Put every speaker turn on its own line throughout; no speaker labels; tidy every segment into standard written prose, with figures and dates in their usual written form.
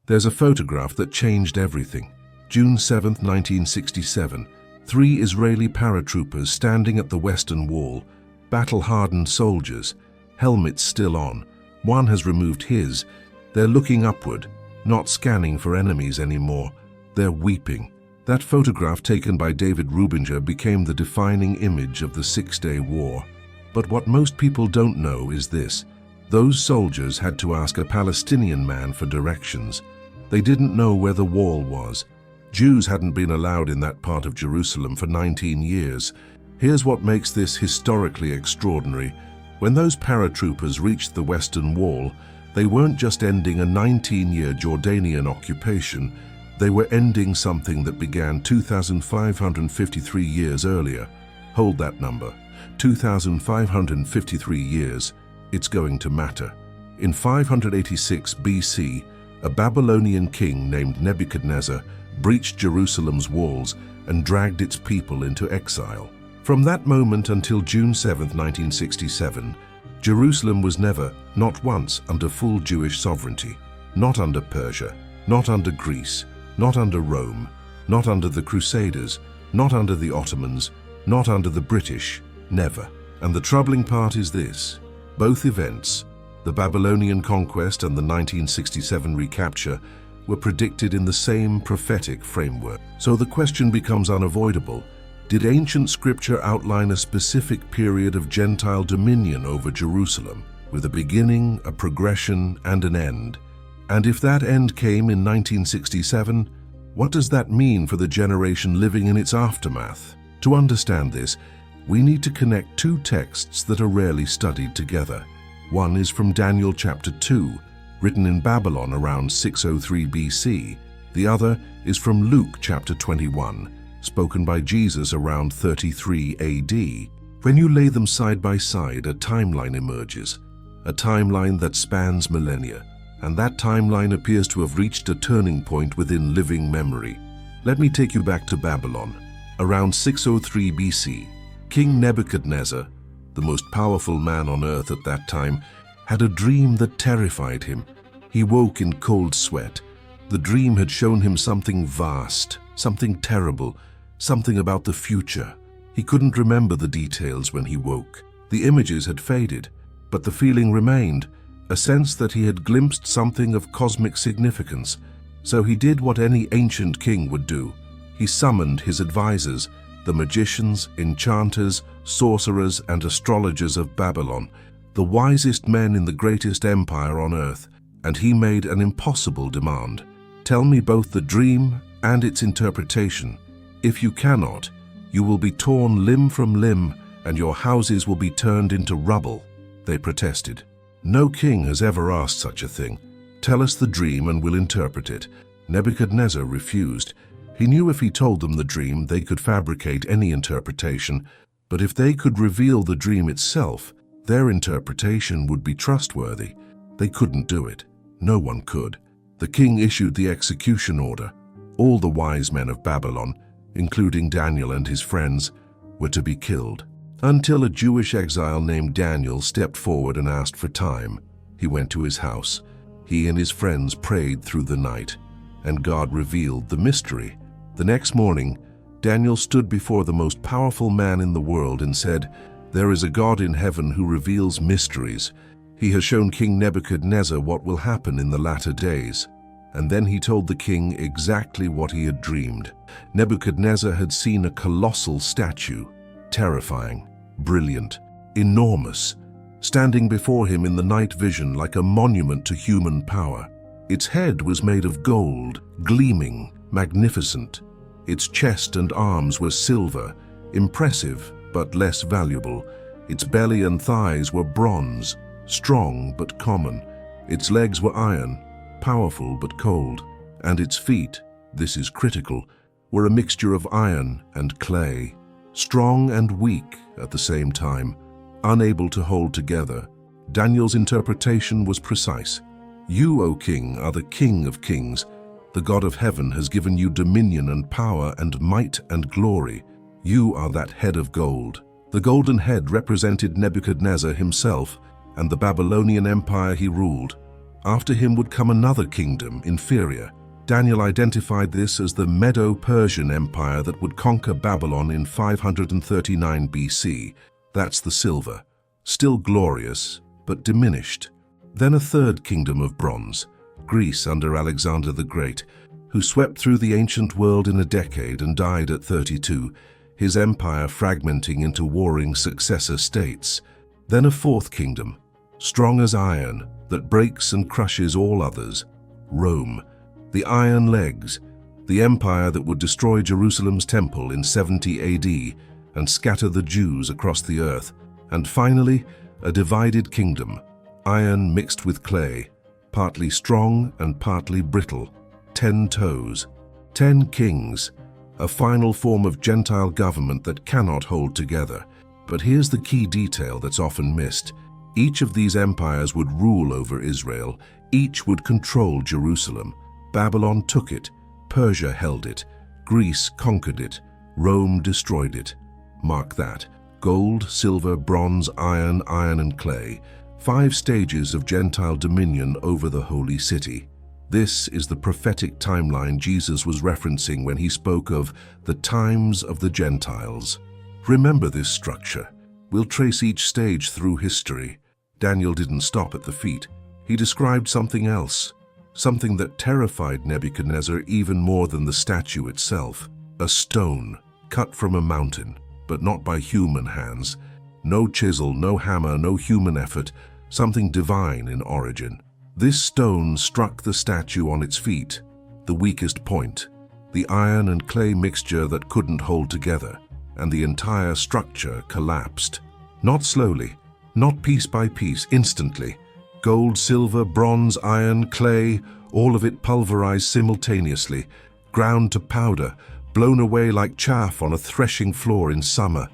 There's a photograph that changed everything. June 7, 1967, 3 Israeli paratroopers standing at the Western Wall, battle-hardened soldiers, helmets still on. One has removed his. They're looking upward, not scanning for enemies anymore. They're weeping. That photograph taken by David Rubinger became the defining image of the Six-Day War. But what most people don't know is this. Those soldiers had to ask a Palestinian man for directions. They didn't know where the wall was. Jews hadn't been allowed in that part of Jerusalem for 19 years. Here's what makes this historically extraordinary. When those paratroopers reached the Western Wall, they weren't just ending a 19-year Jordanian occupation, they were ending something that began 2,553 years earlier. Hold that number. 2,553 years. It's going to matter. In 586 BC, a Babylonian king named Nebuchadnezzar breached Jerusalem's walls and dragged its people into exile. From that moment until June 7, 1967, Jerusalem was never, not once, under full Jewish sovereignty. Not under Persia, not under Greece, not under Rome, not under the Crusaders, not under the Ottomans, not under the British, never. And the troubling part is this. Both events, the Babylonian conquest and the 1967 recapture, were predicted in the same prophetic framework. So the question becomes unavoidable. Did ancient scripture outline a specific period of Gentile dominion over Jerusalem, with a beginning, a progression, and an end? And if that end came in 1967, what does that mean for the generation living in its aftermath? To understand this, we need to connect two texts that are rarely studied together. One is from Daniel chapter 2, written in Babylon around 603 BC. The other is from Luke chapter 21, spoken by Jesus around 33 AD. When you lay them side by side, a timeline emerges, a timeline that spans millennia, and that timeline appears to have reached a turning point within living memory. Let me take you back to Babylon. Around 603 BC, King Nebuchadnezzar, the most powerful man on earth at that time, had a dream that terrified him. He woke in cold sweat. The dream had shown him something vast, something terrible, something about the future. He couldn't remember the details when he woke. The images had faded, but the feeling remained, a sense that he had glimpsed something of cosmic significance. So he did what any ancient king would do. He summoned his advisors, the magicians, enchanters, sorcerers, and astrologers of Babylon, the wisest men in the greatest empire on earth, and he made an impossible demand. Tell me both the dream and its interpretation. If you cannot, you will be torn limb from limb, and your houses will be turned into rubble. They protested. No king has ever asked such a thing. Tell us the dream and we'll interpret it. Nebuchadnezzar refused. He knew if he told them the dream, they could fabricate any interpretation, but if they could reveal the dream itself, their interpretation would be trustworthy. They couldn't do it. No one could. The king issued the execution order. All the wise men of Babylon, including Daniel and his friends, were to be killed. Until a Jewish exile named Daniel stepped forward and asked for time. He went to his house. He and his friends prayed through the night, and God revealed the mystery. The next morning, Daniel stood before the most powerful man in the world and said, "There is a God in heaven who reveals mysteries. He has shown King Nebuchadnezzar what will happen in the latter days." And then he told the king exactly what he had dreamed. Nebuchadnezzar had seen a colossal statue, terrifying, brilliant, enormous, standing before him in the night vision like a monument to human power. Its head was made of gold, gleaming, magnificent. Its chest and arms were silver, impressive but less valuable. Its belly and thighs were bronze, strong but common. Its legs were iron, powerful but cold. And its feet, this is critical, were a mixture of iron and clay, strong and weak at the same time, unable to hold together. Daniel's interpretation was precise. You, O king, are the King of kings. The God of heaven has given you dominion and power and might and glory. You are that head of gold. The golden head represented Nebuchadnezzar himself and the Babylonian empire he ruled. After him would come another kingdom, inferior. Daniel identified this as the Medo-Persian Empire that would conquer Babylon in 539 BC. That's the silver, still glorious, but diminished. Then a third kingdom of bronze, Greece under Alexander the Great, who swept through the ancient world in a decade and died at 32, his empire fragmenting into warring successor states. Then a fourth kingdom, strong as iron, that breaks and crushes all others, Rome, the Iron Legs, the empire that would destroy Jerusalem's temple in 70 AD and scatter the Jews across the earth. And finally, a divided kingdom, iron mixed with clay, partly strong and partly brittle, 10 toes, 10 kings, a final form of Gentile government that cannot hold together. But here's the key detail that's often missed. Each of these empires would rule over Israel. Each would control Jerusalem. Babylon took it, Persia held it, Greece conquered it, Rome destroyed it. Mark that. Gold, silver, bronze, iron, iron and clay. 5 stages of Gentile dominion over the holy city. This is the prophetic timeline Jesus was referencing when he spoke of the times of the Gentiles. Remember this structure. We'll trace each stage through history. Daniel didn't stop at the feet. He described something else, something that terrified Nebuchadnezzar even more than the statue itself. A stone cut from a mountain, but not by human hands. No chisel, no hammer, no human effort, something divine in origin. This stone struck the statue on its feet, the weakest point, the iron and clay mixture that couldn't hold together, and the entire structure collapsed. Not slowly, not piece by piece, instantly. Gold, silver, bronze, iron, clay, all of it pulverized simultaneously, ground to powder, blown away like chaff on a threshing floor in summer.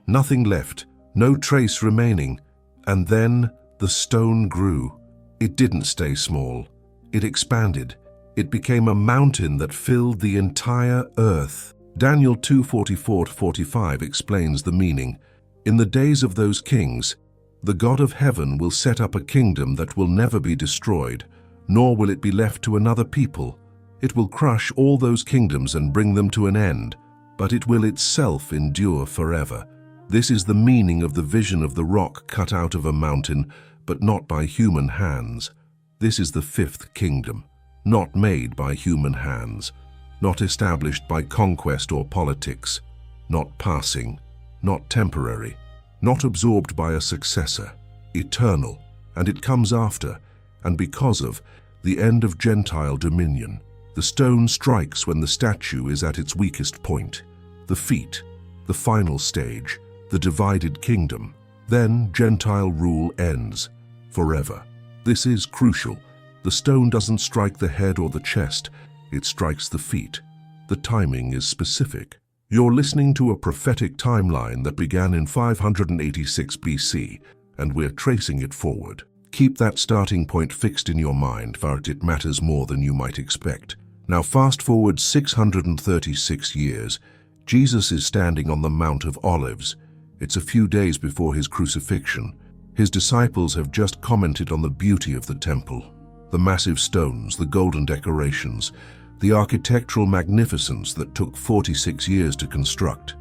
Nothing left, no trace remaining. And then the stone grew. It didn't stay small. It expanded. It became a mountain that filled the entire earth. Daniel 2:44-45 explains the meaning. In the days of those kings, the God of heaven will set up a kingdom that will never be destroyed, nor will it be left to another people. It will crush all those kingdoms and bring them to an end, but it will itself endure forever. This is the meaning of the vision of the rock cut out of a mountain, but not by human hands. This is the fifth kingdom, not made by human hands, not established by conquest or politics, not passing, not temporary, not absorbed by a successor, eternal, and it comes after, and because of, the end of Gentile dominion. The stone strikes when the statue is at its weakest point, the feet, the final stage, the divided kingdom. Then Gentile rule ends, forever. This is crucial. The stone doesn't strike the head or the chest, it strikes the feet. The timing is specific. You're listening to a prophetic timeline that began in 586 BC, and we're tracing it forward. Keep that starting point fixed in your mind, for it matters more than you might expect. Now fast forward 636 years. Jesus is standing on the Mount of Olives. It's a few days before his crucifixion. His disciples have just commented on the beauty of the temple, the massive stones, the golden decorations, the architectural magnificence that took 46 years to construct.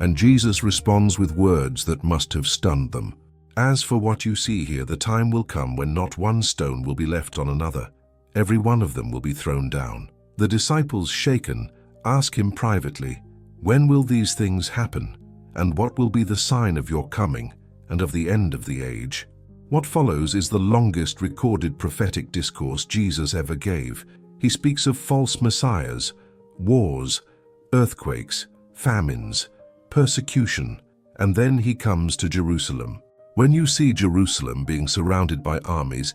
And Jesus responds with words that must have stunned them. As for what you see here, the time will come when not one stone will be left on another. Every one of them will be thrown down. The disciples, shaken, ask him privately, "When will these things happen? And what will be the sign of your coming and of the end of the age?" What follows is the longest recorded prophetic discourse Jesus ever gave. He speaks of false messiahs, wars, earthquakes, famines, persecution, and then he comes to Jerusalem. When you see Jerusalem being surrounded by armies,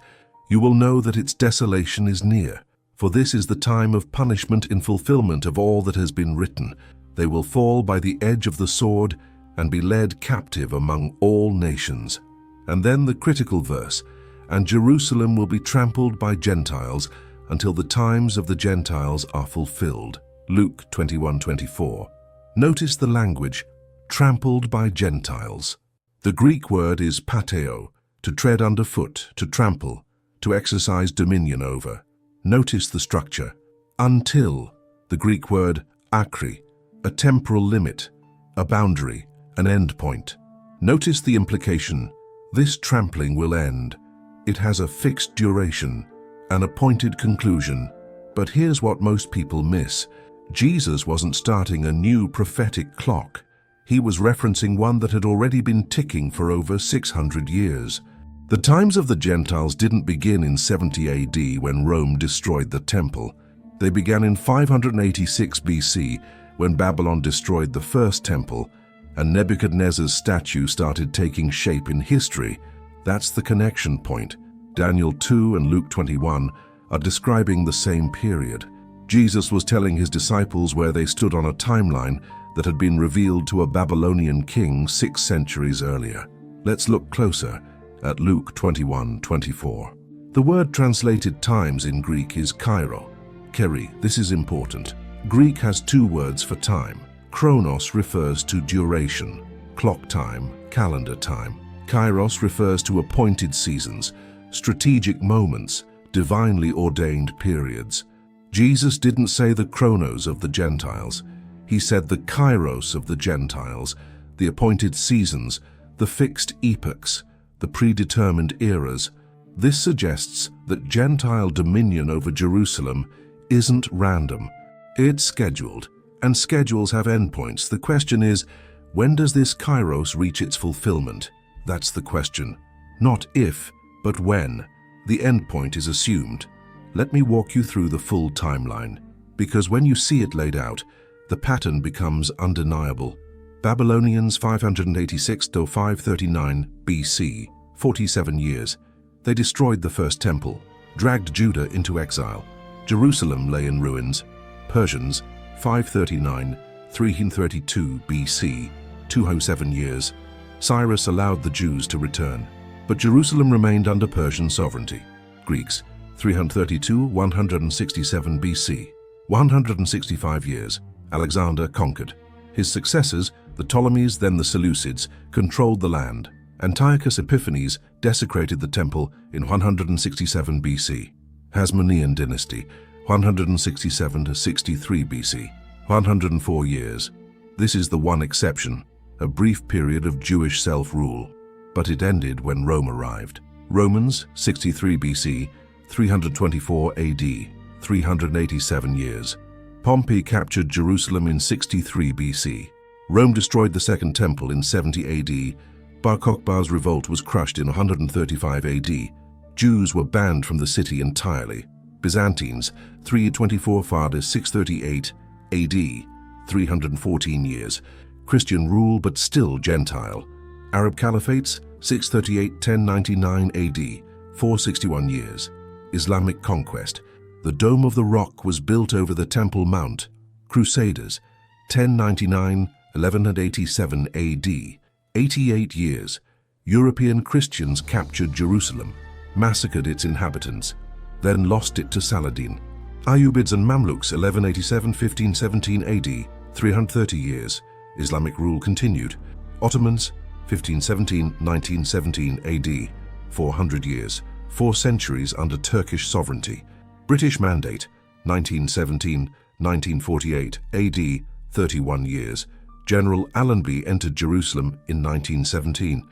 you will know that its desolation is near, for this is the time of punishment in fulfillment of all that has been written. They will fall by the edge of the sword and be led captive among all nations. And then the critical verse, "And Jerusalem will be trampled by Gentiles until the times of the Gentiles are fulfilled." Luke 21:24. Notice the language, trampled by Gentiles. The Greek word is pateo, to tread underfoot, to trample. to exercise dominion over. Notice the structure. Until, the Greek word akri, a temporal limit, a boundary, an end point. Notice the implication. This trampling will end. It has a fixed duration, an appointed conclusion. But here's what most people miss. Jesus wasn't starting a new prophetic clock. He was referencing one that had already been ticking for over 600 years. The times of the Gentiles didn't begin in 70 AD when Rome destroyed the temple. They began in 586 BC when Babylon destroyed the first temple, and Nebuchadnezzar's statue started taking shape in history. That's the connection point. Daniel 2 and Luke 21 are describing the same period. Jesus was telling his disciples where they stood on a timeline that had been revealed to a Babylonian king 6 centuries earlier. Let's look closer at Luke 21:24. The word translated times in Greek is kairo. Keri, this is important. Greek has 2 words for time. Chronos refers to duration, clock time, calendar time. Kairos refers to appointed seasons, strategic moments, divinely ordained periods. Jesus didn't say the chronos of the Gentiles. He said the kairos of the Gentiles, the appointed seasons, the fixed epochs, the predetermined eras. This suggests that Gentile dominion over Jerusalem isn't random. It's scheduled, and schedules have endpoints. The question is, when does this kairos reach its fulfillment? That's the question. Not if, but when. The endpoint is assumed. Let me walk you through the full timeline, because when you see it laid out, the pattern becomes undeniable. Babylonians 586 to 539 BC, 47 years. They destroyed the first temple, dragged Judah into exile. Jerusalem lay in ruins. Persians 539, 332 BC, 207 years. Cyrus allowed the Jews to return, but Jerusalem remained under Persian sovereignty. Greeks 332, 167 BC, 165 years. Alexander conquered. His successors, the Ptolemies, then the Seleucids, controlled the land. Antiochus Epiphanes desecrated the temple in 167 BC. Hasmonean dynasty, 167 to 63 BC, 104 years. This is the one exception, a brief period of Jewish self-rule, but it ended when Rome arrived. Romans 63 BC, 324 AD, 387 years. Pompey captured Jerusalem in 63 BC. Rome destroyed the Second Temple in 70 AD. Bar Kokhba's revolt was crushed in 135 AD. Jews were banned from the city entirely. Byzantines 324 Fardis 638 AD, 314 years. Christian rule but still Gentile. Arab Caliphates 638-1099 AD, 461 years. Islamic conquest. The Dome of the Rock was built over the Temple Mount. Crusaders 1099, 1187 AD, 88 years. European Christians captured Jerusalem, massacred its inhabitants, then lost it to Saladin. Ayyubids and Mamluks 1187-1517 AD, 330 years. Islamic rule continued. Ottomans 1517-1917 AD, 400 years. 4 centuries under Turkish sovereignty. British Mandate 1917-1948 AD, 31 years. General Allenby entered Jerusalem in 1917,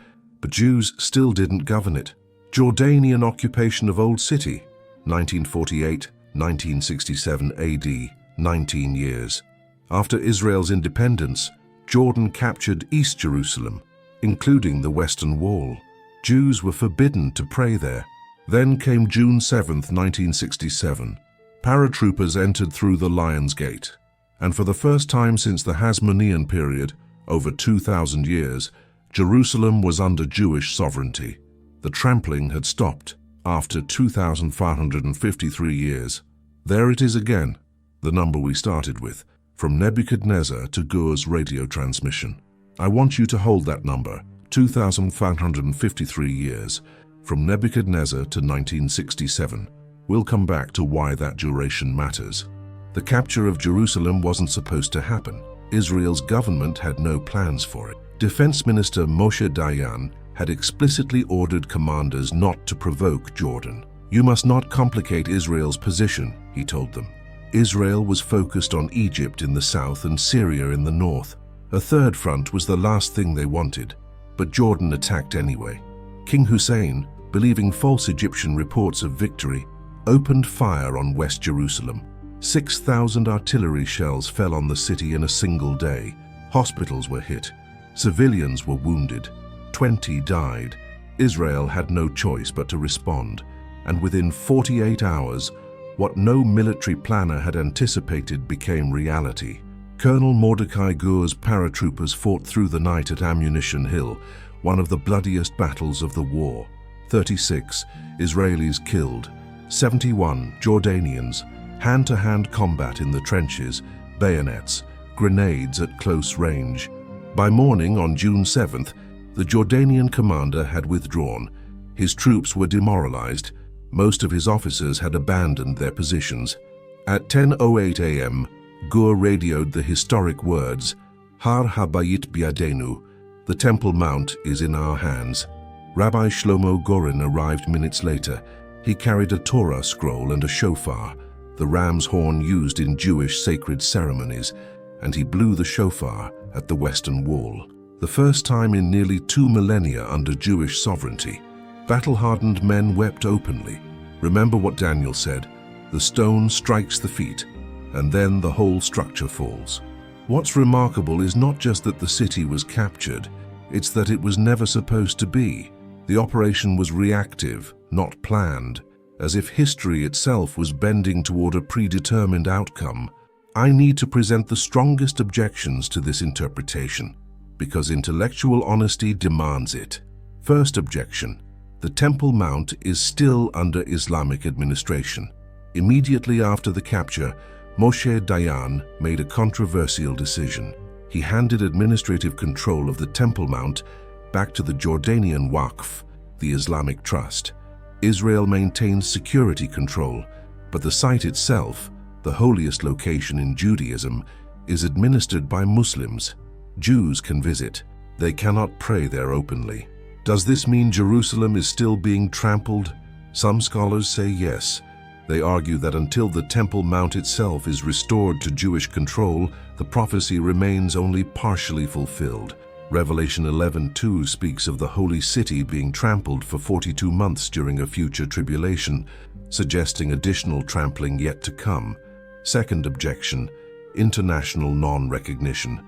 but Jews still didn't govern it. Jordanian occupation of Old City 1948-1967 AD, 19 years. After Israel's independence, Jordan captured East Jerusalem, including the Western Wall. Jews were forbidden to pray there. Then came June 7, 1967. Paratroopers entered through the Lion's Gate, and for the first time since the Hasmonean period, over 2,000 years, Jerusalem was under Jewish sovereignty. The trampling had stopped after 2,553 years. There it is again, the number we started with, from Nebuchadnezzar to Gur's radio transmission. I want you to hold that number, 2,553 years, from Nebuchadnezzar to 1967. We'll come back to why that duration matters. The capture of Jerusalem wasn't supposed to happen. Israel's government had no plans for it. Defense Minister Moshe Dayan had explicitly ordered commanders not to provoke Jordan. You must not complicate Israel's position, he told them. Israel was focused on Egypt in the south and Syria in the north. A third front was the last thing they wanted, but Jordan attacked anyway. King Hussein, believing false Egyptian reports of victory, opened fire on West Jerusalem. 6,000 artillery shells fell on the city in a single day. Hospitals were hit. Civilians were wounded. 20 died. Israel had no choice but to respond, and within 48 hours, what no military planner had anticipated became reality. Colonel Mordecai Gur's paratroopers fought through the night at Ammunition Hill, one of the bloodiest battles of the war. 36 Israelis killed, 71 Jordanians, hand-to-hand combat in the trenches, bayonets, grenades at close range. By morning on June 7th, the Jordanian commander had withdrawn. His troops were demoralized. Most of his officers had abandoned their positions. At 10:08 a.m., Gur radioed the historic words, Har Habayit Biadenu, the Temple Mount is in our hands. Rabbi Shlomo Gorin arrived minutes later. He carried a Torah scroll and a shofar, the ram's horn used in Jewish sacred ceremonies, and he blew the shofar at the Western Wall. The first time in nearly 2 millennia under Jewish sovereignty. Battle-hardened men wept openly. Remember what Daniel said, the stone strikes the feet, and then the whole structure falls. What's remarkable is not just that the city was captured, it's that it was never supposed to be. The operation was reactive, not planned, as if history itself was bending toward a predetermined outcome. I need to present the strongest objections to this interpretation, because intellectual honesty demands it. First objection: the Temple Mount is still under Islamic administration. Immediately after the capture, Moshe Dayan made a controversial decision. He handed administrative control of the Temple Mount back to the Jordanian Waqf, the Islamic Trust. Israel maintains security control, but the site itself, the holiest location in Judaism, is administered by Muslims. Jews can visit. They cannot pray there openly. Does this mean Jerusalem is still being trampled? Some scholars say yes. They argue that until the Temple Mount itself is restored to Jewish control, the prophecy remains only partially fulfilled. Revelation 11:2 speaks of the holy city being trampled for 42 months during a future tribulation, suggesting additional trampling yet to come. Second objection: international non-recognition.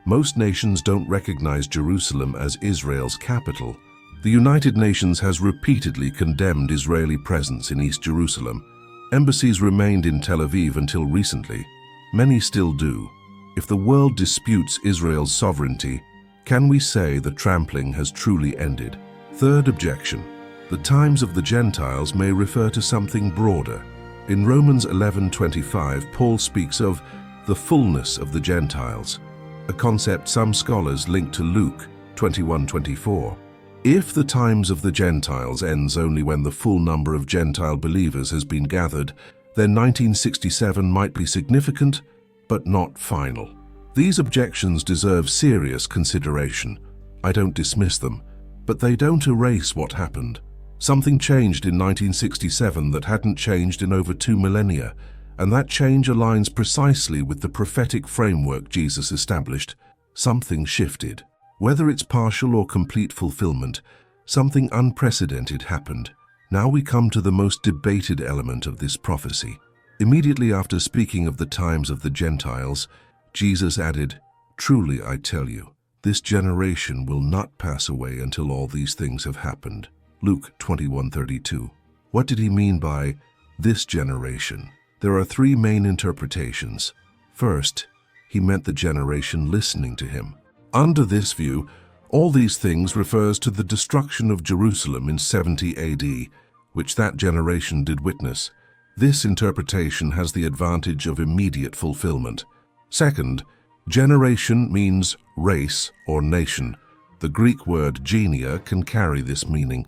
Most nations don't recognize Jerusalem as Israel's capital. The United Nations has repeatedly condemned Israeli presence in East Jerusalem. Embassies remained in Tel Aviv until recently. Many still do. If the world disputes Israel's sovereignty, can we say the trampling has truly ended? Third objection: the times of the Gentiles may refer to something broader. In Romans 11:25, Paul speaks of the fullness of the Gentiles, a concept some scholars link to Luke 21:24. If the times of the Gentiles ends only when the full number of Gentile believers has been gathered, then 1967 might be significant, but not final. These objections deserve serious consideration. I don't dismiss them, but they don't erase what happened. Something changed in 1967 that hadn't changed in over 2 millennia, and that change aligns precisely with the prophetic framework Jesus established. Something shifted. Whether it's partial or complete fulfillment, something unprecedented happened. Now we come to the most debated element of this prophecy. Immediately after speaking of the times of the Gentiles, Jesus added, "Truly I tell you, this generation will not pass away until all these things have happened." Luke 21:32. What did he mean by this generation? There are 3 main interpretations. First, he meant the generation listening to him. Under this view, all these things refers to the destruction of Jerusalem in 70 AD, which that generation did witness. This interpretation has the advantage of immediate fulfillment. Second, generation means race or nation. The Greek word genia can carry this meaning.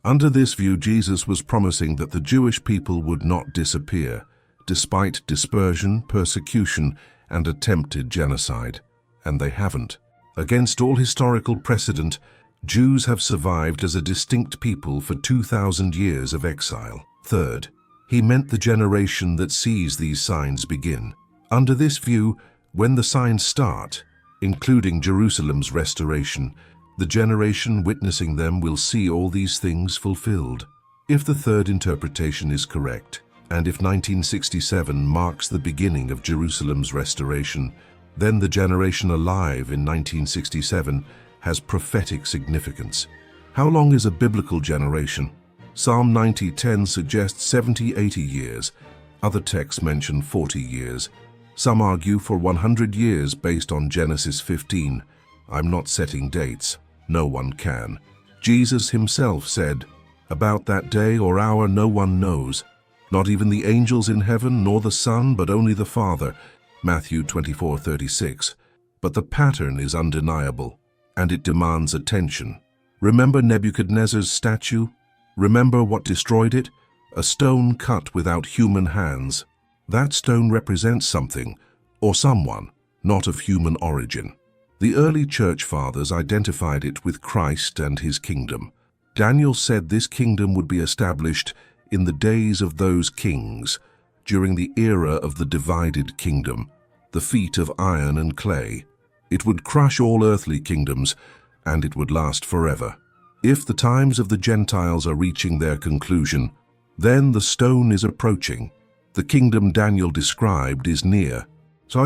Under this view, Jesus was promising that the Jewish people would not disappear, despite dispersion, persecution, and attempted genocide. And they haven't. Against all historical precedent, Jews have survived as a distinct people for 2,000 years of exile. Third, he meant the generation that sees these signs begin. Under this view, when the signs start, including Jerusalem's restoration, the generation witnessing them will see all these things fulfilled. If the third interpretation is correct, and if 1967 marks the beginning of Jerusalem's restoration, then the generation alive in 1967 has prophetic significance. How long is a biblical generation? Psalm 90:10 suggests 70-80 years. Other texts mention 40 years. Some argue for 100 years based on Genesis 15. I'm not setting dates. No one can. Jesus himself said, "About that day or hour no one knows, not even the angels in heaven, nor the Son, but only the Father." Matthew 24:36. But the pattern is undeniable, and it demands attention. Remember Nebuchadnezzar's statue? Remember what destroyed it? A stone cut without human hands. That stone represents something, or someone, not of human origin. The early church fathers identified it with Christ and his kingdom. Daniel said this kingdom would be established in the days of those kings, during the era of the divided kingdom, the feet of iron and clay. It would crush all earthly kingdoms, and it would last forever. If the times of the Gentiles are reaching their conclusion, then the stone is approaching. The kingdom Daniel described is near. So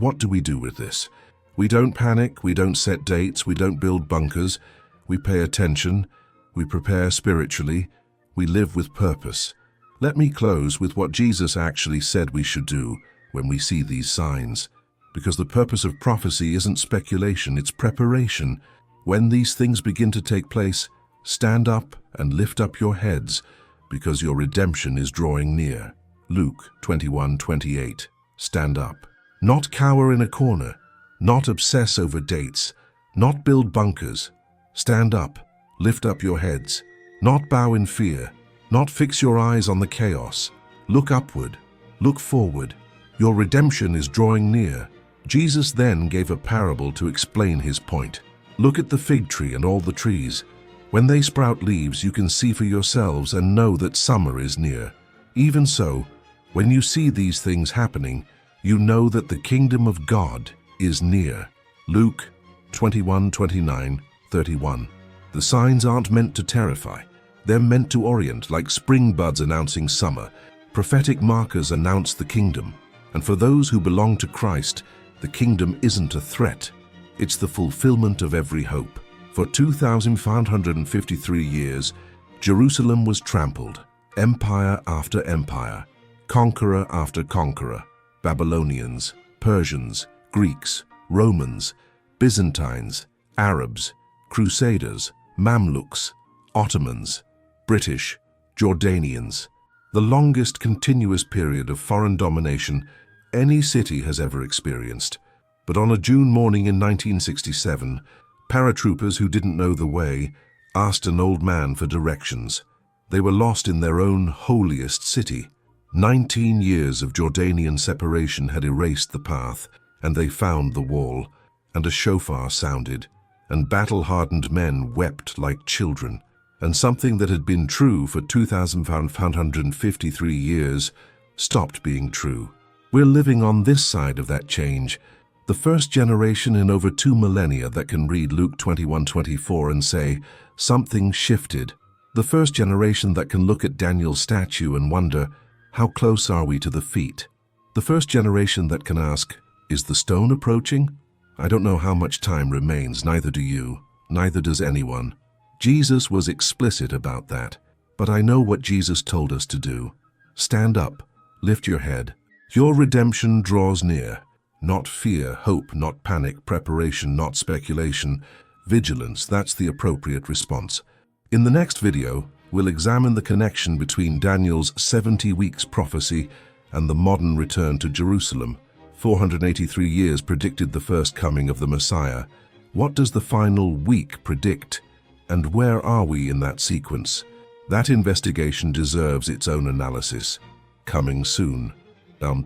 what do we do with this? We don't panic, we don't set dates, we don't build bunkers. We pay attention, we prepare spiritually, we live with purpose. Let me close with what Jesus actually said we should do when we see these signs. Because the purpose of prophecy isn't speculation, it's preparation. When these things begin to take place, stand up and lift up your heads, because your redemption is drawing near. Luke 21:28. Stand up. Not cower in a corner, not obsess over dates, not build bunkers. Stand up, lift up your heads, not bow in fear, not fix your eyes on the chaos. Look upward, look forward. Your redemption is drawing near. Jesus then gave a parable to explain his point. Look at the fig tree and all the trees. When they sprout leaves, you can see for yourselves and know that summer is near. Even so, when you see these things happening, you know that the kingdom of God is near. Luke 21:29-31. The signs aren't meant to terrify. They're meant to orient, like spring buds announcing summer. Prophetic markers announce the kingdom. And for those who belong to Christ, the kingdom isn't a threat. It's the fulfillment of every hope. For 2,553 years, Jerusalem was trampled, empire after empire, conqueror after conqueror, Babylonians, Persians, Greeks, Romans, Byzantines, Arabs, Crusaders, Mamluks, Ottomans, British, Jordanians. The longest continuous period of foreign domination any city has ever experienced. But on a June morning in 1967, paratroopers who didn't know the way asked an old man for directions. They were lost in their own holiest city. 19 years of Jordanian separation had erased the path, and they found the wall, and a shofar sounded, and battle-hardened men wept like children, and something that had been true for 2,553 years stopped being true. We're living on this side of that change, the first generation in over 2 millennia that can read Luke 21:24 and say, something shifted. The first generation that can look at Daniel's statue and wonder, how close are we to the feet? The first generation that can ask, is the stone approaching? I don't know how much time remains, neither do you, neither does anyone. Jesus was explicit about that, but I know what Jesus told us to do. Stand up, lift your head. Your redemption draws near. Not fear, hope, not panic, preparation, not speculation. Vigilance, that's the appropriate response. In the next video, we'll examine the connection between Daniel's 70 weeks prophecy and the modern return to Jerusalem. 483 years predicted the first coming of the Messiah. What does the final week predict? And where are we in that sequence? That investigation deserves its own analysis. Coming soon.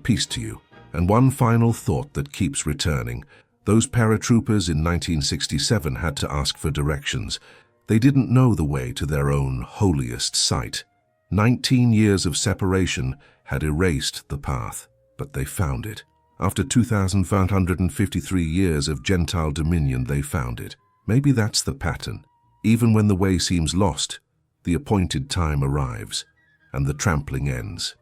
Peace to you. And one final thought that keeps returning. Those paratroopers in 1967 had to ask for directions. They didn't know the way to their own holiest site. 19 years of separation had erased the path, but they found it. After 2,553 years of Gentile dominion, they found it. Maybe that's the pattern. Even when the way seems lost, the appointed time arrives, and the trampling ends.